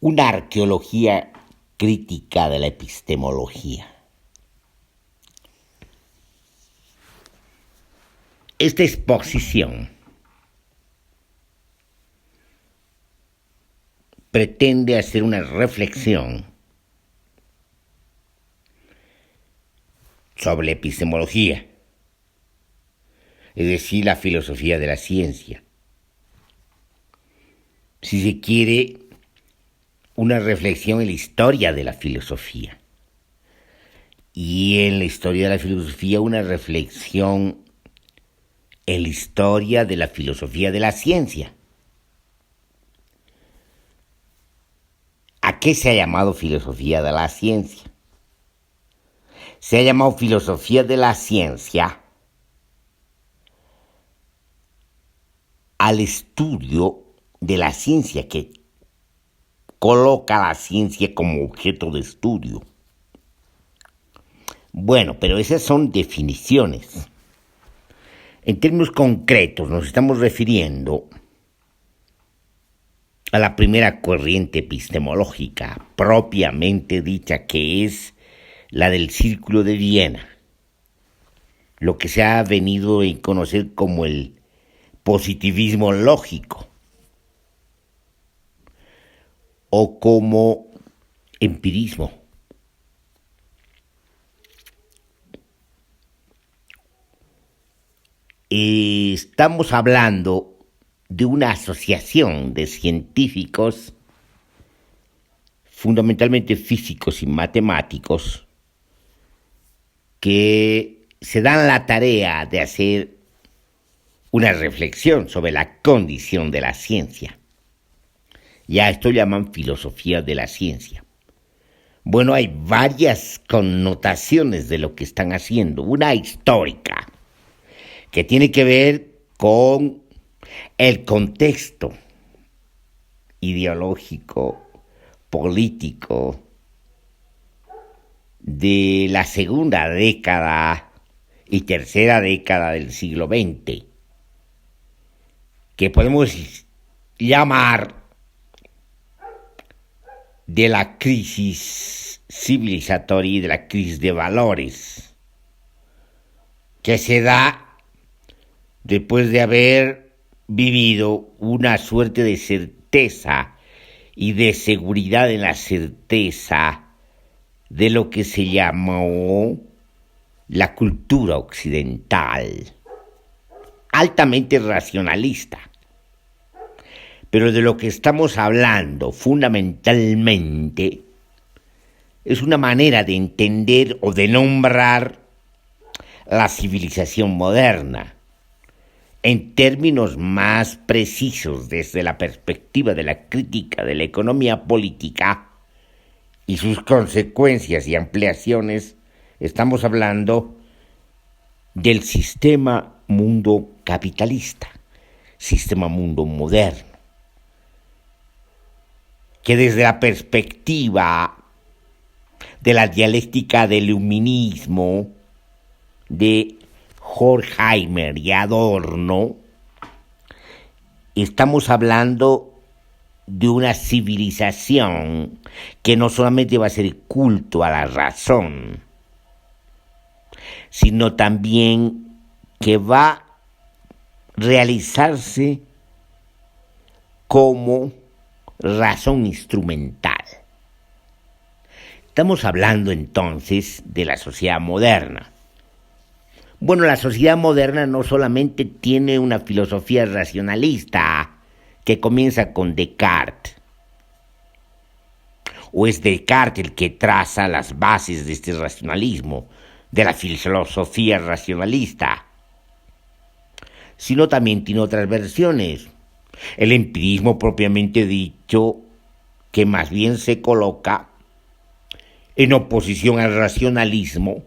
una arqueología crítica de la epistemología. Esta exposición pretende hacer una reflexión sobre la epistemología, es decir, la filosofía de la ciencia. Si se quiere, una reflexión en la historia de la filosofía. Y en la historia de la filosofía, una reflexión en la historia de la filosofía de la ciencia. ¿A qué se ha llamado filosofía de la ciencia? Se ha llamado filosofía de la ciencia al estudio de la ciencia, que coloca la ciencia como objeto de estudio. Bueno, pero esas son definiciones. En términos concretos nos estamos refiriendo a la primera corriente epistemológica propiamente dicha, que es la del Círculo de Viena, lo que se ha venido a conocer como el positivismo lógico o como empirismo. Estamos hablando de una asociación de científicos, fundamentalmente físicos y matemáticos, que se dan la tarea de hacer una reflexión sobre la condición de la ciencia. Ya esto llaman filosofía de la ciencia. Bueno, hay varias connotaciones de lo que están haciendo. Una histórica, que tiene que ver con el contexto ideológico, político de la segunda década y tercera década del siglo XX, que podemos llamar de la crisis civilizatoria y de la crisis de valores, que se da después de haber vivido una suerte de certeza y de seguridad en la certeza de lo que se llamó la cultura occidental, altamente racionalista. Pero de lo que estamos hablando fundamentalmente es una manera de entender o de nombrar la civilización moderna, en términos más precisos desde la perspectiva de la crítica de la economía política y sus consecuencias y ampliaciones. Estamos hablando del sistema mundo capitalista, sistema mundo moderno, que desde la perspectiva de la dialéctica del iluminismo de Horkheimer y Adorno, estamos hablando de una civilización que no solamente va a ser culto a la razón, sino también que va a realizarse como razón instrumental. Estamos hablando entonces de la sociedad moderna. Bueno, la sociedad moderna no solamente tiene una filosofía racionalista que comienza con Descartes, o es Descartes el que traza las bases de este racionalismo, de la filosofía racionalista, sino también tiene otras versiones. El empirismo propiamente dicho, que más bien se coloca en oposición al racionalismo,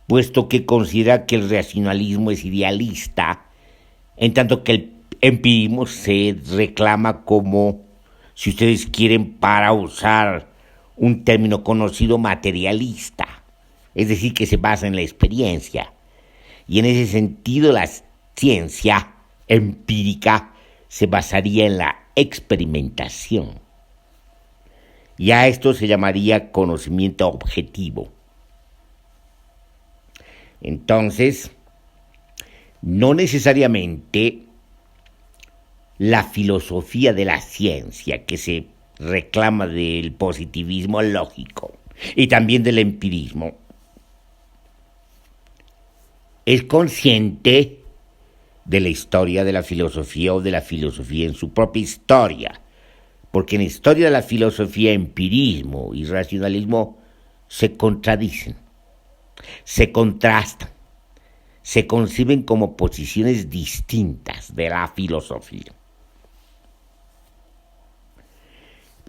puesto que considera que el racionalismo es idealista, en tanto que el empirismo se reclama como, si ustedes quieren, para usar un término conocido, materialista, es decir, que se basa en la experiencia. Y en ese sentido la ciencia empírica se basaría en la experimentación. Ya esto se llamaría conocimiento objetivo. Entonces, no necesariamente la filosofía de la ciencia que se reclama del positivismo lógico y también del empirismo es consciente de la historia de la filosofía o de la filosofía en su propia historia, porque en la historia de la filosofía empirismo y racionalismo se contradicen, se contrastan, se conciben como posiciones distintas de la filosofía.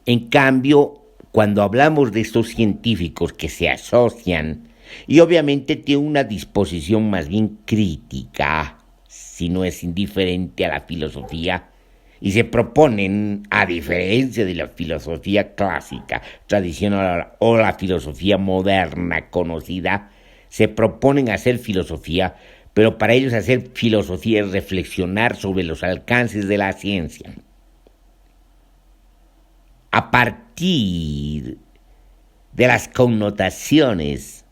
En cambio, cuando hablamos de estos científicos que se asocian, y obviamente tienen una disposición más bien crítica, si no es indiferente a la filosofía, y se proponen, a diferencia de la filosofía clásica, tradicional o la filosofía moderna conocida, se proponen hacer filosofía, pero para ellos hacer filosofía es reflexionar sobre los alcances de la ciencia. A partir de las connotaciones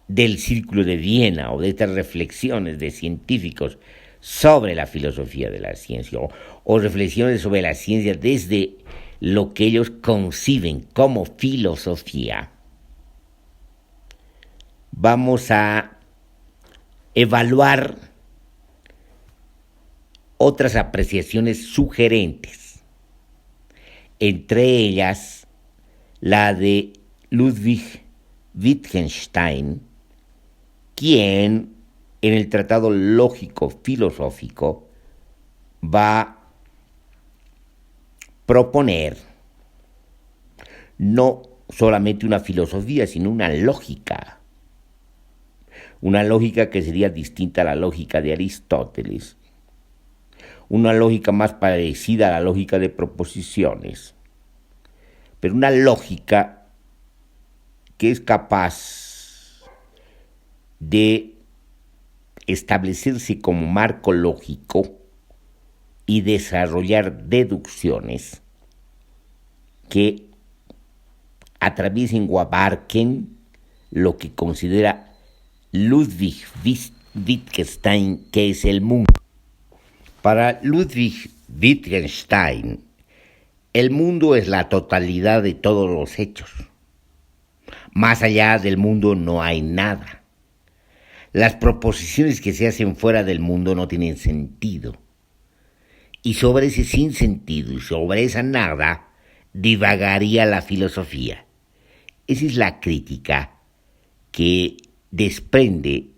del Círculo de Viena o de estas reflexiones de científicos sobre la filosofía de la ciencia o reflexiones sobre la ciencia desde lo que ellos conciben como filosofía, vamos a evaluar otras apreciaciones sugerentes, entre ellas la de Ludwig Wittgenstein, quien en el Tratado Lógico Filosófico va a proponer no solamente una filosofía, sino una lógica que sería distinta a la lógica de Aristóteles, una lógica más parecida a la lógica de proposiciones, pero una lógica que es capaz de establecerse como marco lógico y desarrollar deducciones que atraviesen o abarquen lo que considera Ludwig Wittgenstein que es el mundo. Para Ludwig Wittgenstein, el mundo es la totalidad de todos los hechos. Más allá del mundo no hay nada. Las proposiciones que se hacen fuera del mundo no tienen sentido. Y sobre ese sinsentido y sobre esa nada divagaría la filosofía. Esa es la crítica que desprende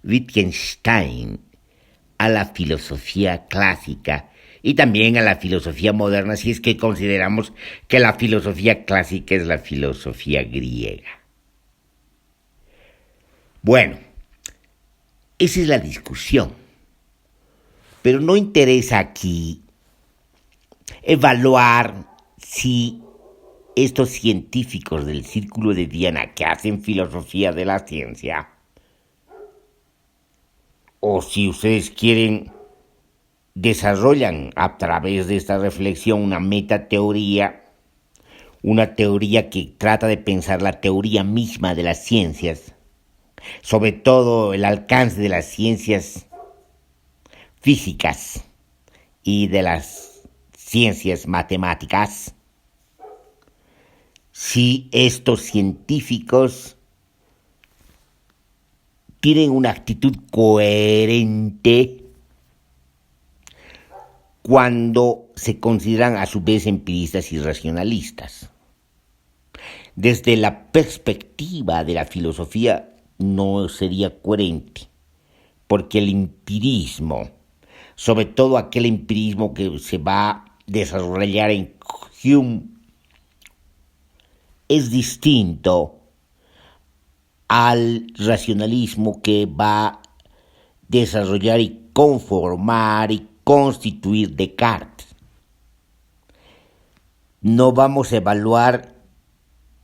Wittgenstein a la filosofía clásica y también a la filosofía moderna, si es que consideramos que la filosofía clásica es la filosofía griega. Bueno, esa es la discusión, pero no interesa aquí evaluar si estos científicos del Círculo de Viena que hacen filosofía de la ciencia, o si ustedes quieren, desarrollan a través de esta reflexión una metateoría, una teoría que trata de pensar la teoría misma de las ciencias, sobre todo el alcance de las ciencias físicas y de las ciencias matemáticas. Si estos científicos tienen una actitud coherente cuando se consideran a su vez empiristas y racionalistas. Desde la perspectiva de la filosofía no sería coherente, porque el empirismo, sobre todo aquel empirismo que se va a desarrollar en Hume, es distinto al racionalismo que va a desarrollar y conformar y constituir Descartes. No vamos a evaluar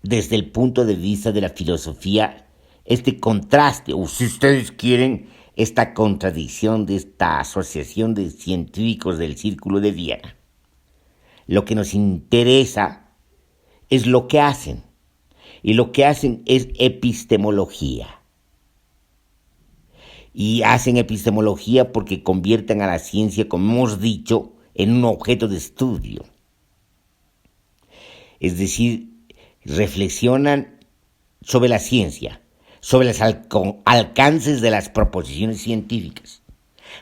desde el punto de vista de la filosofía este contraste, o si ustedes quieren, esta contradicción de esta asociación de científicos del Círculo de Viena. Lo que nos interesa es lo que hacen. Y lo que hacen es epistemología. Y hacen epistemología porque convierten a la ciencia, como hemos dicho, en un objeto de estudio. Es decir, reflexionan sobre la ciencia, sobre los alcances de las proposiciones científicas.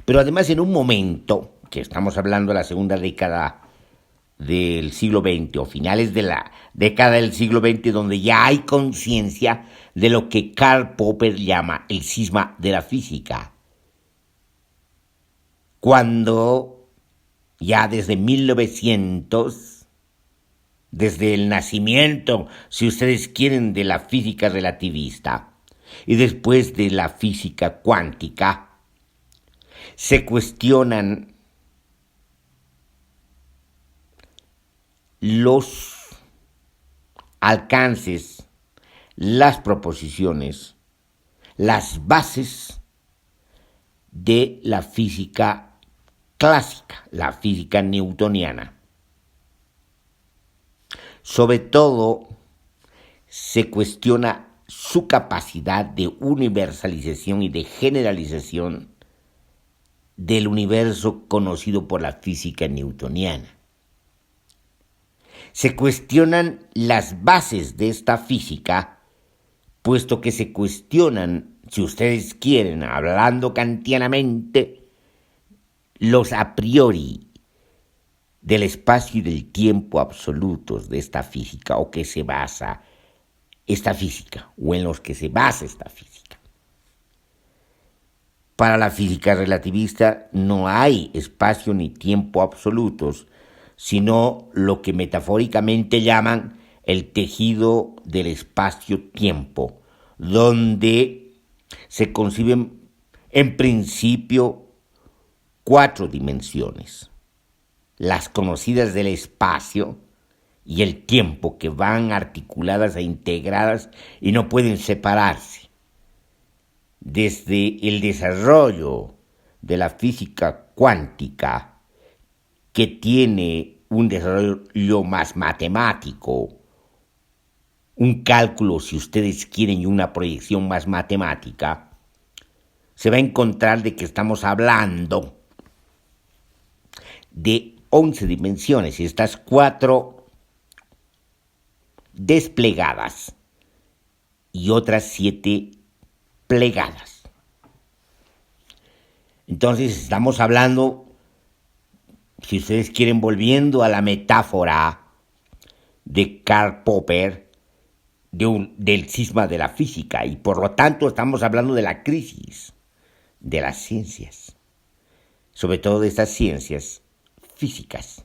Pero además en un momento, que estamos hablando de la segunda década del siglo XX o finales de la década del siglo XX, donde ya hay conciencia de lo que Karl Popper llama el cisma de la física. Cuando ya desde 1900, desde el nacimiento, si ustedes quieren, de la física relativista y después de la física cuántica, se cuestionan los alcances, las proposiciones, las bases de la física clásica, la física newtoniana. Sobre todo, se cuestiona su capacidad de universalización y de generalización del universo conocido por la física newtoniana. Se cuestionan las bases de esta física, puesto que se cuestionan, si ustedes quieren, hablando kantianamente, los a priori del espacio y del tiempo absolutos de esta física, o que se basa esta física, o en los que se basa esta física. Para la física relativista no hay espacio ni tiempo absolutos, sino lo que metafóricamente llaman el tejido del espacio-tiempo, donde se conciben en principio 4 dimensiones, las conocidas del espacio y el tiempo, que van articuladas e integradas y no pueden separarse. Desde el desarrollo de la física cuántica, que tiene un desarrollo más matemático, un cálculo, si ustedes quieren, y una proyección más matemática, se va a encontrar de que estamos hablando de 11 dimensiones, y estas 4 desplegadas y otras 7 plegadas. Entonces estamos hablando, si ustedes quieren, volviendo a la metáfora de Karl Popper, del cisma de la física, y por lo tanto estamos hablando de la crisis de las ciencias, sobre todo de estas ciencias físicas.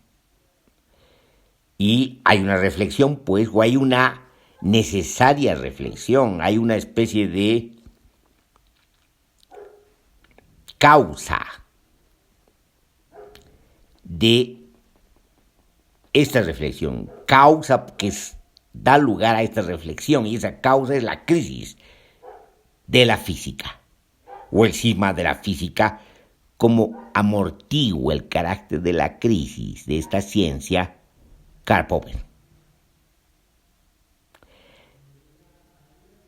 Y hay una reflexión, pues, o hay una necesaria reflexión, hay una especie de causa de esta reflexión, causa que da lugar a esta reflexión, y esa causa es la crisis de la física, o el cisma de la física, como amortigua el carácter de la crisis de esta ciencia Karl Popper.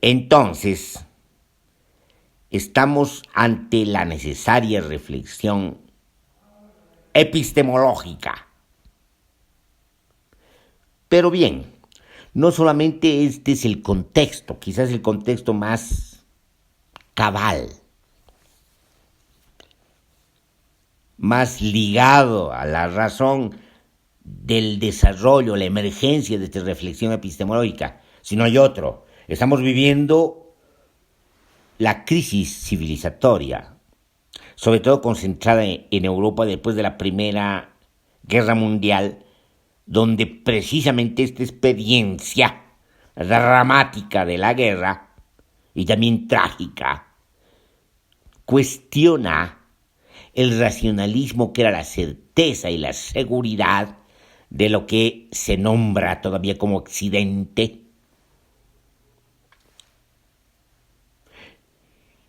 Entonces, estamos ante la necesaria reflexión epistemológica. Pero bien, no solamente este es el contexto, quizás el contexto más cabal, más ligado a la razón del desarrollo, la emergencia de esta reflexión epistemológica, sino hay otro. Estamos viviendo la crisis civilizatoria, sobre todo concentrada en Europa después de la Primera Guerra Mundial, donde precisamente esta experiencia dramática de la guerra, y también trágica, cuestiona el racionalismo, que era la certeza y la seguridad de lo que se nombra todavía como Occidente.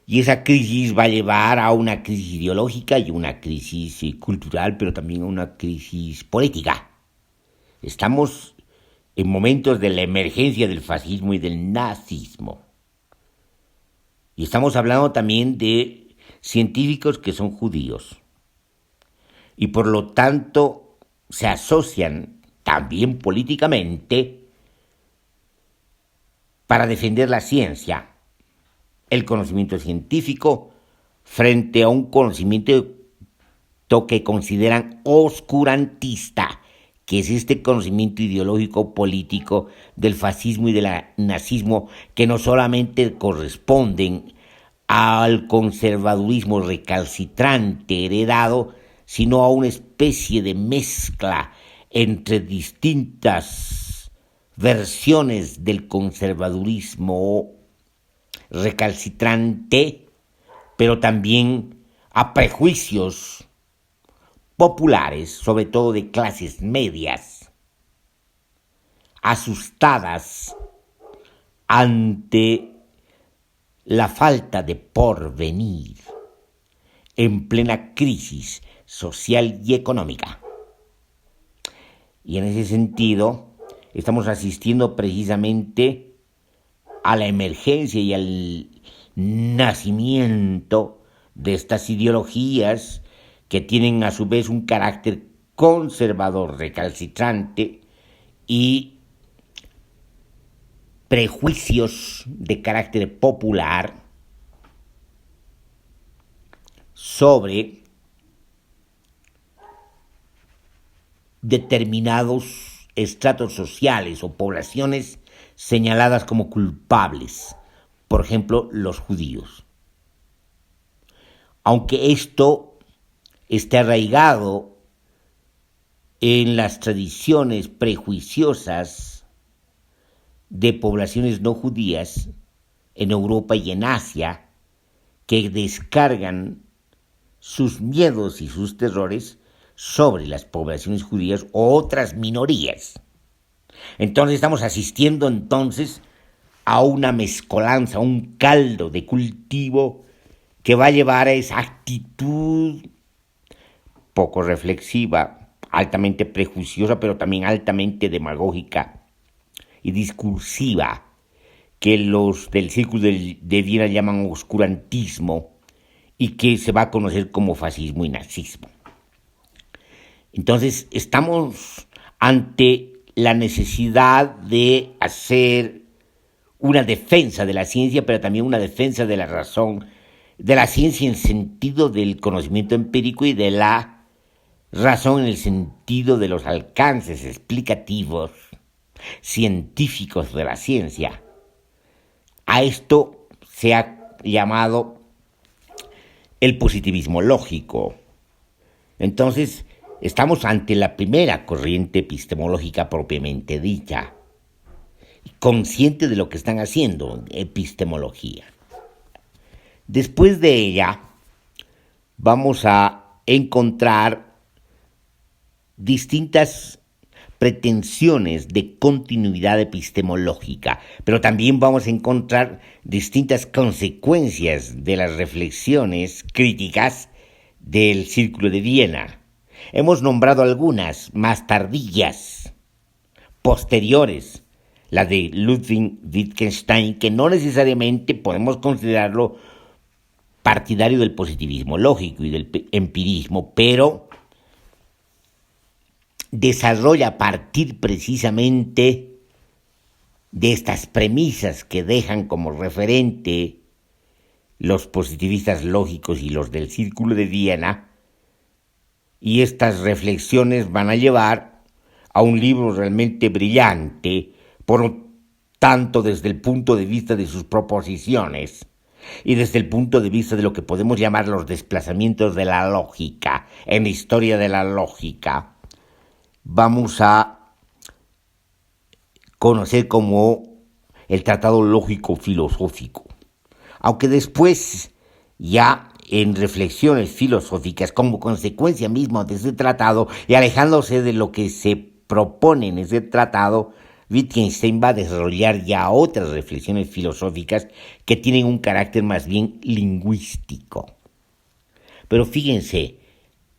Y esa crisis va a llevar a una crisis ideológica y una crisis cultural, pero también a una crisis política. Estamos en momentos de la emergencia del fascismo y del nazismo. Y estamos hablando también de científicos que son judíos. Y por lo tanto se asocian también políticamente para defender la ciencia, el conocimiento científico, frente a un conocimiento que consideran oscurantista, que es este conocimiento ideológico político del fascismo y del nazismo, que no solamente corresponden al conservadurismo recalcitrante heredado, sino a una especie de mezcla entre distintas versiones del conservadurismo recalcitrante, pero también a prejuicios populares, sobre todo de clases medias, asustadas ante la falta de porvenir en plena crisis social y económica. Y en ese sentido, estamos asistiendo precisamente a la emergencia y al nacimiento de estas ideologías que tienen a su vez un carácter conservador, recalcitrante y prejuicios de carácter popular sobre determinados estratos sociales o poblaciones señaladas como culpables, por ejemplo, los judíos. Aunque esto está arraigado en las tradiciones prejuiciosas de poblaciones no judías en Europa y en Asia, que descargan sus miedos y sus terrores sobre las poblaciones judías o otras minorías. Entonces estamos asistiendo a una mezcolanza, a un caldo de cultivo que va a llevar a esa actitud poco reflexiva, altamente prejuiciosa, pero también altamente demagógica y discursiva, que los del Círculo de Viena llaman oscurantismo y que se va a conocer como fascismo y nazismo. Entonces, estamos ante la necesidad de hacer una defensa de la ciencia, pero también una defensa de la razón, de la ciencia en sentido del conocimiento empírico y de la razón en el sentido de los alcances explicativos científicos de la ciencia. A esto se ha llamado el positivismo lógico. Entonces, estamos ante la primera corriente epistemológica propiamente dicha, consciente de lo que están haciendo, epistemología. Después de ella, vamos a encontrar distintas pretensiones de continuidad epistemológica, pero también vamos a encontrar distintas consecuencias de las reflexiones críticas del Círculo de Viena. Hemos nombrado algunas más tardías, posteriores, la de Ludwig Wittgenstein, que no necesariamente podemos considerarlo partidario del positivismo lógico y del empirismo, pero desarrolla a partir precisamente de estas premisas que dejan como referente los positivistas lógicos y los del Círculo de Viena, y estas reflexiones van a llevar a un libro realmente brillante, por lo tanto desde el punto de vista de sus proposiciones y desde el punto de vista de lo que podemos llamar los desplazamientos de la lógica en la historia de la lógica. Vamos a conocer como el Tratado Lógico Filosófico, aunque después ya en reflexiones filosóficas como consecuencia misma de ese tratado y alejándose de lo que se propone en ese tratado, Wittgenstein va a desarrollar ya otras reflexiones filosóficas que tienen un carácter más bien lingüístico. Pero fíjense,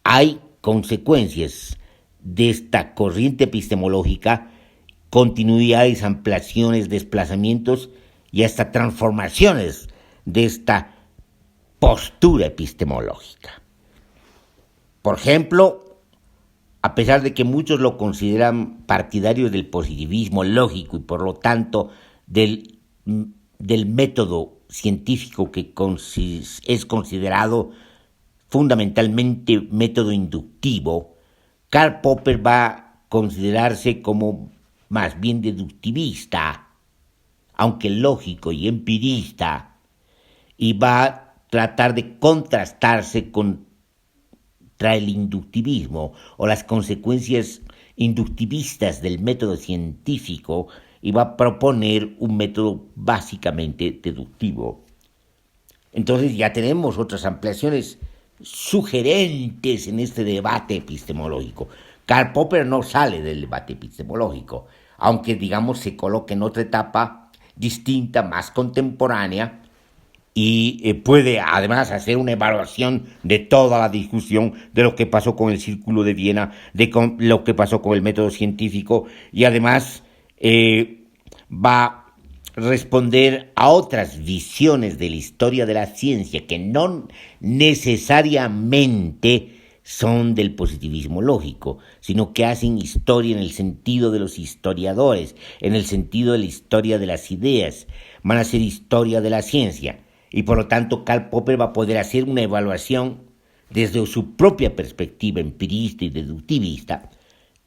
hay consecuencias de esta corriente epistemológica continuidades, ampliaciones, desplazamientos y hasta transformaciones de esta postura epistemológica. Por ejemplo, a pesar de que muchos lo consideran partidario del positivismo lógico y por lo tanto del método científico que es considerado fundamentalmente método inductivo, Karl Popper va a considerarse como más bien deductivista, aunque lógico y empirista, y va a tratar de contrastarse contra el inductivismo o las consecuencias inductivistas del método científico y va a proponer un método básicamente deductivo. Entonces ya tenemos otras ampliaciones sugerentes en este debate epistemológico. Karl Popper no sale del debate epistemológico, aunque digamos se coloca en otra etapa distinta, más contemporánea, y puede además hacer una evaluación de toda la discusión de lo que pasó con el Círculo de Viena, de lo que pasó con el método científico, y además va a responder a otras visiones de la historia de la ciencia que no necesariamente son del positivismo lógico, sino que hacen historia en el sentido de los historiadores, en el sentido de la historia de las ideas, van a hacer historia de la ciencia. Y por lo tanto Karl Popper va a poder hacer una evaluación desde su propia perspectiva empirista y deductivista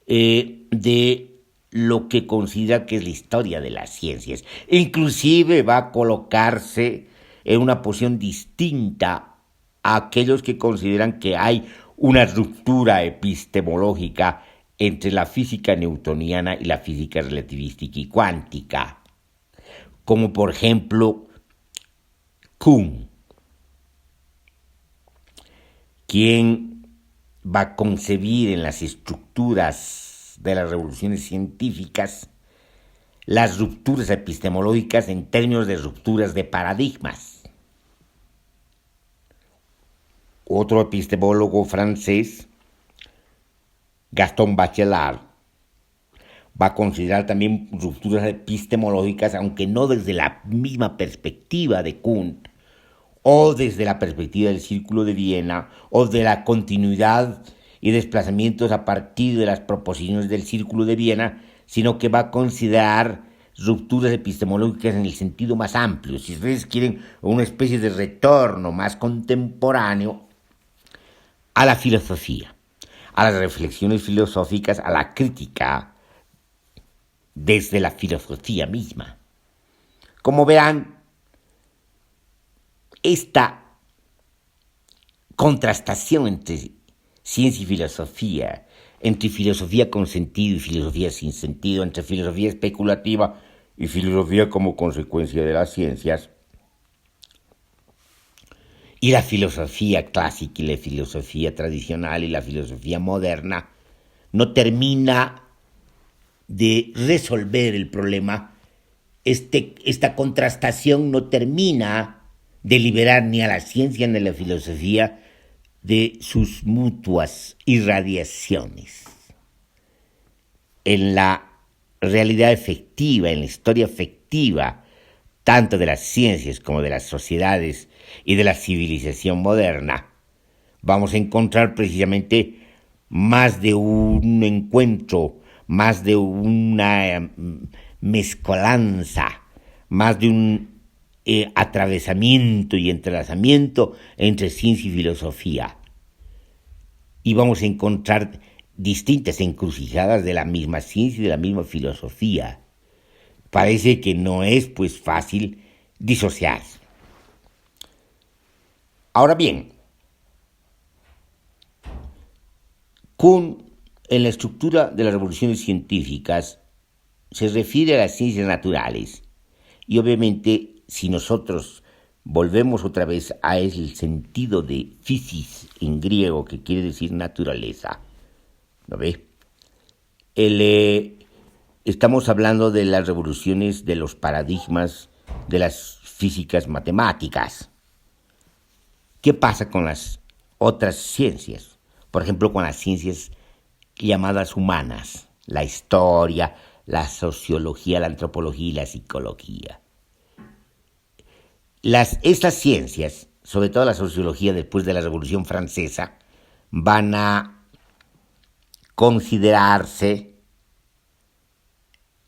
de lo que considera que es la historia de las ciencias. Inclusive va a colocarse en una posición distinta a aquellos que consideran que hay una ruptura epistemológica entre la física newtoniana y la física relativística y cuántica, como por ejemplo Kuhn, quien va a concebir en las estructuras de las revoluciones científicas las rupturas epistemológicas en términos de rupturas de paradigmas. Otro epistemólogo francés, Gaston Bachelard, va a considerar también rupturas epistemológicas, aunque no desde la misma perspectiva de Kuhn, o desde la perspectiva del Círculo de Viena, o de la continuidad y desplazamientos a partir de las proposiciones del Círculo de Viena, sino que va a considerar rupturas epistemológicas en el sentido más amplio, si ustedes quieren, una especie de retorno más contemporáneo a la filosofía, a las reflexiones filosóficas, a la crítica desde la filosofía misma. Como verán, esta contrastación entre ciencia y filosofía, entre filosofía con sentido y filosofía sin sentido, entre filosofía especulativa y filosofía como consecuencia de las ciencias, y la filosofía clásica y la filosofía tradicional y la filosofía moderna, no termina de resolver el problema. Esta contrastación no termina de liberar ni a la ciencia ni a la filosofía de sus mutuas irradiaciones. En la realidad efectiva, en la historia efectiva, tanto de las ciencias como de las sociedades y de la civilización moderna, vamos a encontrar precisamente más de un encuentro, más de una mezcolanza, más de un atravesamiento y entrelazamiento entre ciencia y filosofía. Y vamos a encontrar distintas encrucijadas de la misma ciencia y de la misma filosofía. Parece que no es pues fácil disociarse. Ahora bien, Kuhn, en la estructura de las revoluciones científicas, se refiere a las ciencias naturales. Y obviamente, si nosotros volvemos otra vez a el sentido de physis en griego, que quiere decir naturaleza, ¿lo ve? Estamos hablando de las revoluciones de los paradigmas de las físicas matemáticas. ¿Qué pasa con las otras ciencias? Por ejemplo, con las ciencias llamadas humanas: la historia, la sociología, la antropología y la psicología. Estas ciencias, sobre todo la sociología después de la Revolución Francesa, van a considerarse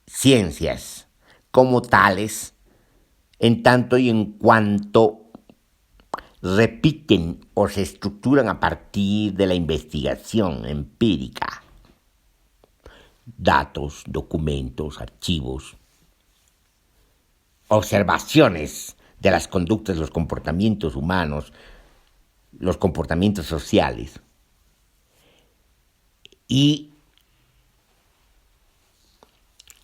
ciencias como tales en tanto y en cuanto repiten o se estructuran a partir de la investigación empírica. Datos, documentos, archivos, observaciones de las conductas, los comportamientos humanos, los comportamientos sociales. Y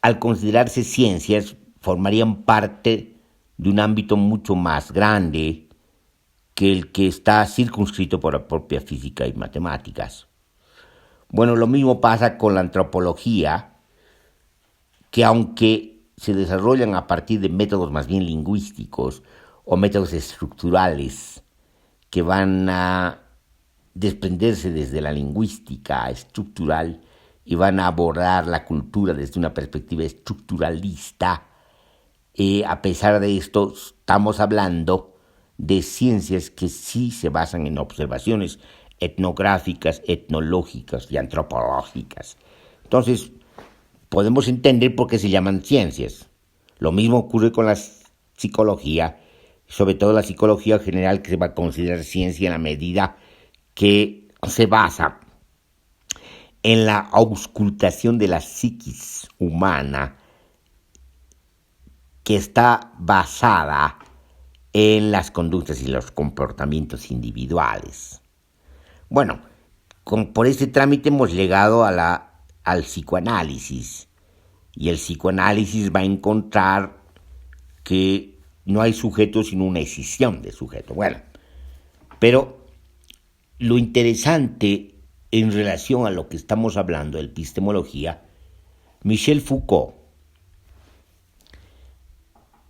al considerarse ciencias, formarían parte de un ámbito mucho más grande que el que está circunscrito por la propia física y matemáticas. Bueno, lo mismo pasa con la antropología, que aunque se desarrollan a partir de métodos más bien lingüísticos o métodos estructurales que van a desprenderse desde la lingüística estructural y van a abordar la cultura desde una perspectiva estructuralista, a pesar de esto estamos hablando de ciencias que sí se basan en observaciones etnográficas, etnológicas y antropológicas. Entonces, podemos entender por qué se llaman ciencias. Lo mismo ocurre con la psicología, sobre todo la psicología general, que se va a considerar ciencia en la medida que se basa en la auscultación de la psiquis humana, que está basada en las conductas y los comportamientos individuales. Bueno, por este trámite hemos llegado al psicoanálisis, y el psicoanálisis va a encontrar que no hay sujeto sino una escisión de sujeto. Bueno, pero lo interesante en relación a lo que estamos hablando de epistemología, Michel Foucault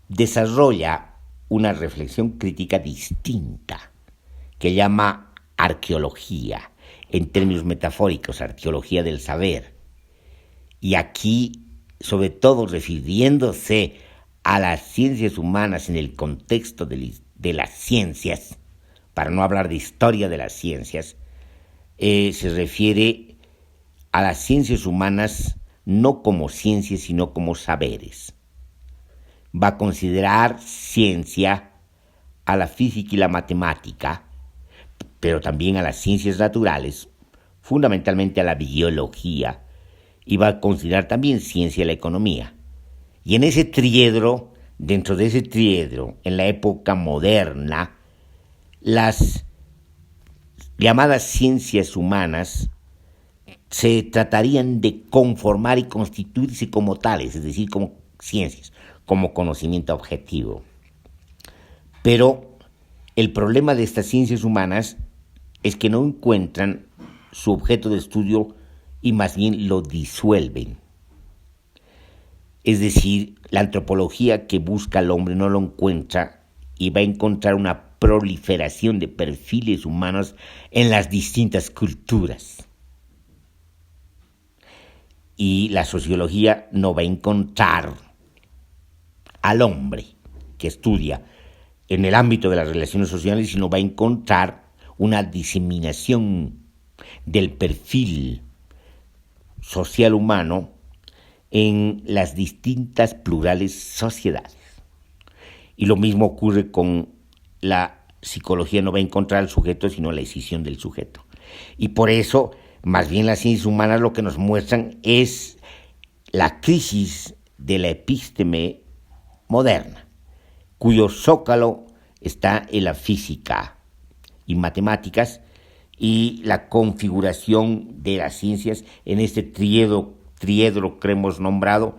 desarrolla una reflexión crítica distinta que llama arqueología, en términos metafóricos, arqueología del saber. Y aquí, sobre todo refiriéndose a las ciencias humanas en el contexto de las ciencias, para no hablar de historia de las ciencias, se refiere a las ciencias humanas no como ciencias, sino como saberes. Va a considerar ciencia a la física y la matemática, pero también a las ciencias naturales, fundamentalmente a la biología, y va a considerar también ciencia la economía. Y en ese triedro, dentro de ese triedro, en la época moderna, las llamadas ciencias humanas se tratarían de conformar y constituirse como tales, es decir, como ciencias, como conocimiento objetivo. Pero el problema de estas ciencias humanas es que no encuentran su objeto de estudio y más bien lo disuelven. Es decir, la antropología que busca al hombre no lo encuentra y va a encontrar una proliferación de perfiles humanos en las distintas culturas. Y la sociología no va a encontrar al hombre que estudia en el ámbito de las relaciones sociales, sino va a encontrar una diseminación del perfil social humano en las distintas plurales sociedades. Y lo mismo ocurre con la psicología, no va a encontrar al sujeto, sino la escisión del sujeto. Y por eso, más bien las ciencias humanas lo que nos muestran es la crisis de la epísteme moderna, cuyo zócalo está en la física y matemáticas y la configuración de las ciencias en este triedro que hemos nombrado,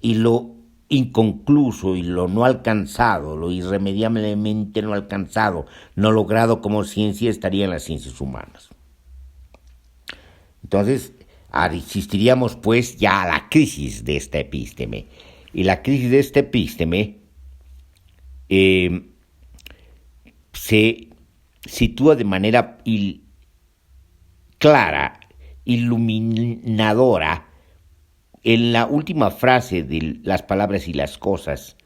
y lo inconcluso y lo no alcanzado, lo irremediablemente no alcanzado, no logrado como ciencia, estaría en las ciencias humanas. Entonces, asistiríamos pues ya a la crisis de esta epísteme. Y la crisis de esta epísteme se sitúa de manera clara iluminadora en la última frase de Las palabras y las cosas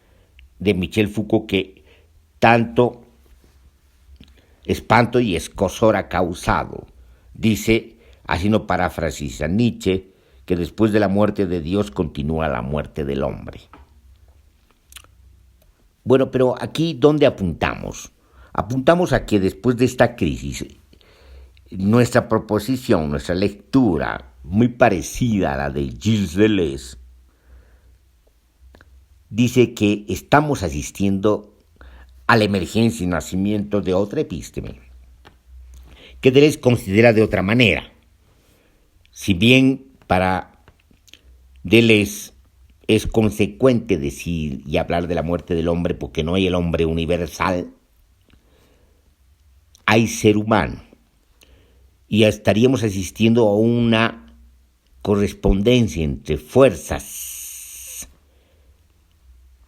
de Michel Foucault, que tanto espanto y escozor ha causado. Dice, haciendo paráfrasis a Nietzsche, que después de la muerte de Dios continúa la muerte del hombre. Bueno, pero aquí, ¿dónde apuntamos? Apuntamos a que después de esta crisis, nuestra proposición, nuestra lectura, muy parecida a la de Gilles Deleuze, dice que estamos asistiendo a la emergencia y nacimiento de otra epísteme, que Deleuze considera de otra manera. Si bien para Deleuze es consecuente decir y hablar de la muerte del hombre porque no hay el hombre universal, hay ser humano, y estaríamos asistiendo a una correspondencia entre fuerzas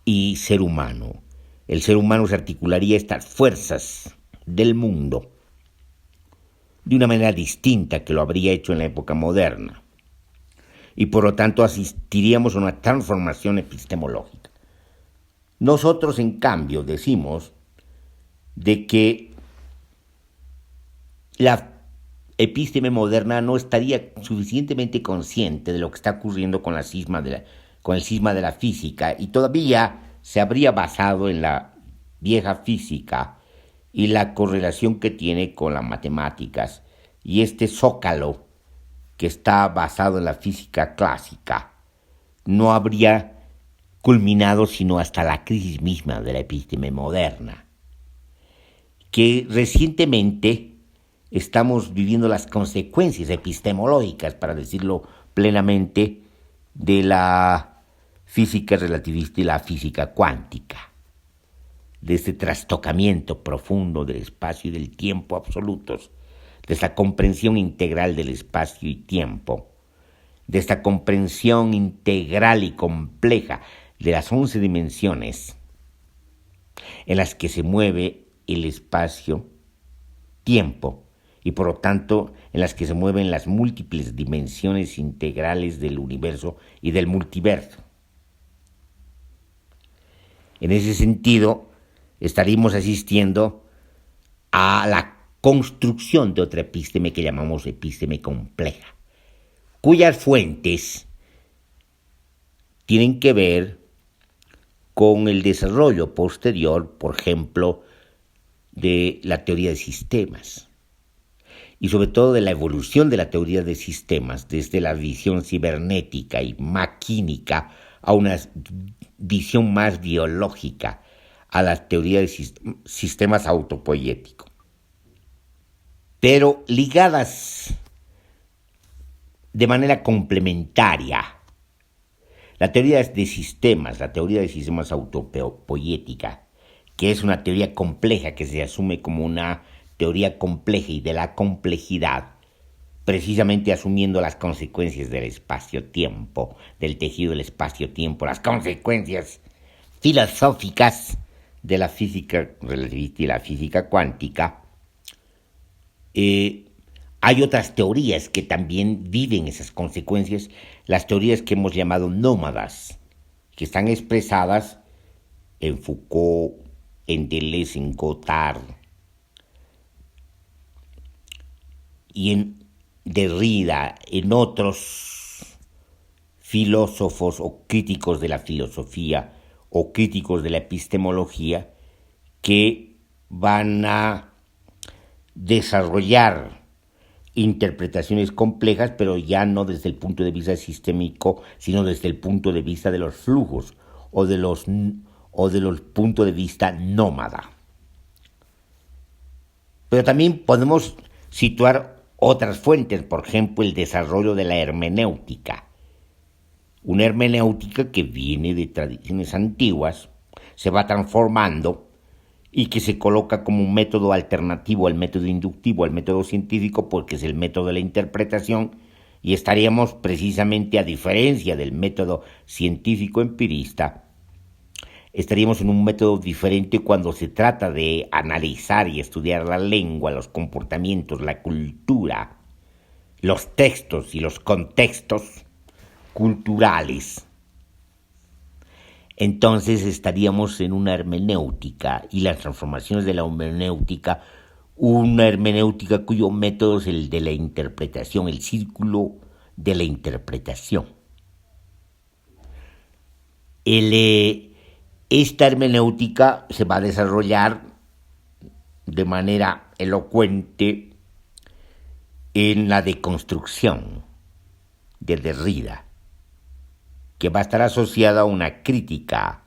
y ser humano. El ser humano se articularía a estas fuerzas del mundo de una manera distinta que lo habría hecho en la época moderna, y por lo tanto asistiríamos a una transformación epistemológica. Nosotros, en cambio, decimos de que la epísteme moderna no estaría suficientemente consciente de lo que está ocurriendo con el cisma de la física, y todavía se habría basado en la vieja física y la correlación que tiene con las matemáticas, y este zócalo que está basado en la física clásica no habría culminado sino hasta la crisis misma de la epísteme moderna, que recientemente estamos viviendo las consecuencias epistemológicas, para decirlo plenamente, de la física relativista y la física cuántica, de este trastocamiento profundo del espacio y del tiempo absolutos, de esta comprensión integral del espacio y tiempo, de esta comprensión integral y compleja de las 11 dimensiones en las que se mueve el espacio-tiempo, y por lo tanto en las que se mueven las múltiples dimensiones integrales del universo y del multiverso. En ese sentido, estaríamos asistiendo a la construcción de otra epísteme que llamamos epísteme compleja, cuyas fuentes tienen que ver con el desarrollo posterior, por ejemplo, de la teoría de sistemas, y sobre todo de la evolución de la teoría de sistemas desde la visión cibernética y maquínica a una visión más biológica, a la teoría de sistemas autopoieticos, pero ligadas de manera complementaria. La teoría de sistemas autopoietica, que es una teoría compleja que se asume como una teoría compleja y de la complejidad, precisamente asumiendo las consecuencias del espacio-tiempo, del tejido del espacio-tiempo, las consecuencias filosóficas de la física relativista y la física cuántica. Hay otras teorías que también viven esas consecuencias, las teorías que hemos llamado nómadas, que están expresadas en Foucault, en Deleuze, en Godard y en Derrida, en otros filósofos o críticos de la filosofía o críticos de la epistemología, que van a desarrollar interpretaciones complejas, pero ya no desde el punto de vista sistémico, sino desde el punto de vista de los flujos o de los puntos de vista nómada. Pero también podemos situar otras fuentes, por ejemplo, el desarrollo de la hermenéutica. Una hermenéutica que viene de tradiciones antiguas, se va transformando y que se coloca como un método alternativo al método inductivo, al método científico, porque es el método de la interpretación, y estaríamos precisamente, a diferencia del método científico empirista, estaríamos en un método diferente cuando se trata de analizar y estudiar la lengua, los comportamientos, la cultura, los textos y los contextos culturales, entonces estaríamos en una hermenéutica, y las transformaciones de la hermenéutica, una hermenéutica cuyo método es el de la interpretación, el círculo de la interpretación. Esta hermenéutica se va a desarrollar de manera elocuente en la deconstrucción de Derrida, que va a estar asociada a una crítica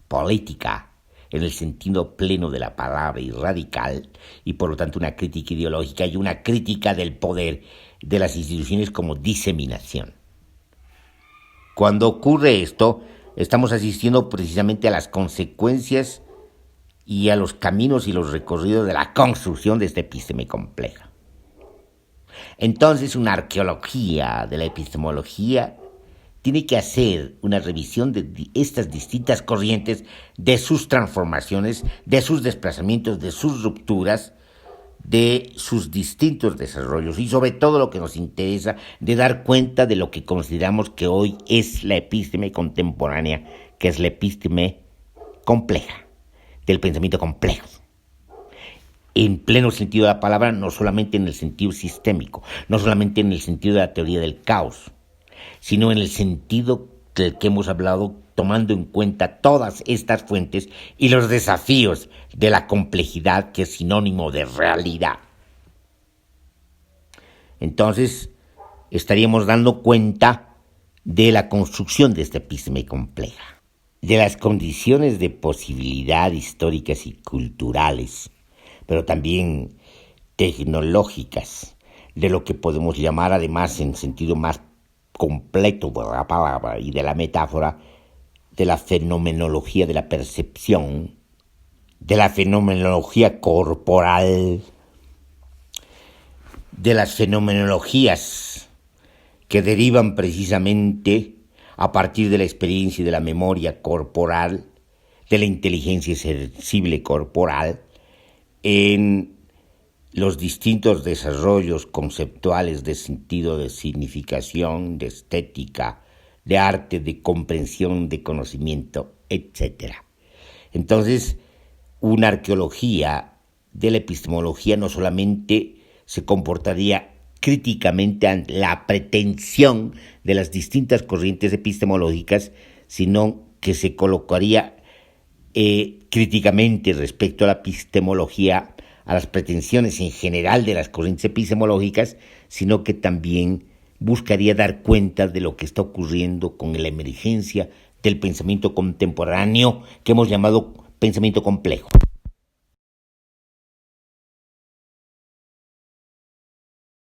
política en el sentido pleno de la palabra y radical, y por lo tanto una crítica ideológica y una crítica del poder de las instituciones como diseminación. Cuando ocurre esto, estamos asistiendo precisamente a las consecuencias y a los caminos y los recorridos de la construcción de esta episteme compleja. Entonces, una arqueología de la epistemología tiene que hacer una revisión de estas distintas corrientes, de sus transformaciones, de sus desplazamientos, de sus rupturas, de sus distintos desarrollos y sobre todo lo que nos interesa, de dar cuenta de lo que consideramos que hoy es la episteme contemporánea, que es la episteme compleja, del pensamiento complejo. En pleno sentido de la palabra, no solamente en el sentido sistémico, no solamente en el sentido de la teoría del caos, sino en el sentido del que hemos hablado, tomando en cuenta todas estas fuentes y los desafíos de la complejidad, que es sinónimo de realidad. Entonces, estaríamos dando cuenta de la construcción de esta episteme compleja, de las condiciones de posibilidad históricas y culturales, pero también tecnológicas, de lo que podemos llamar, además, en sentido más completo de la palabra y de la metáfora, de la fenomenología de la percepción, de la fenomenología corporal, de las fenomenologías que derivan precisamente a partir de la experiencia y de la memoria corporal, de la inteligencia sensible corporal, en los distintos desarrollos conceptuales de sentido, de significación, de estética, de arte, de comprensión, de conocimiento, etc. Entonces, una arqueología de la epistemología no solamente se comportaría críticamente ante la pretensión de las distintas corrientes epistemológicas, sino que se colocaría críticamente respecto a la epistemología, a las pretensiones en general de las corrientes epistemológicas, sino que también buscaría dar cuenta de lo que está ocurriendo con la emergencia del pensamiento contemporáneo que hemos llamado pensamiento complejo.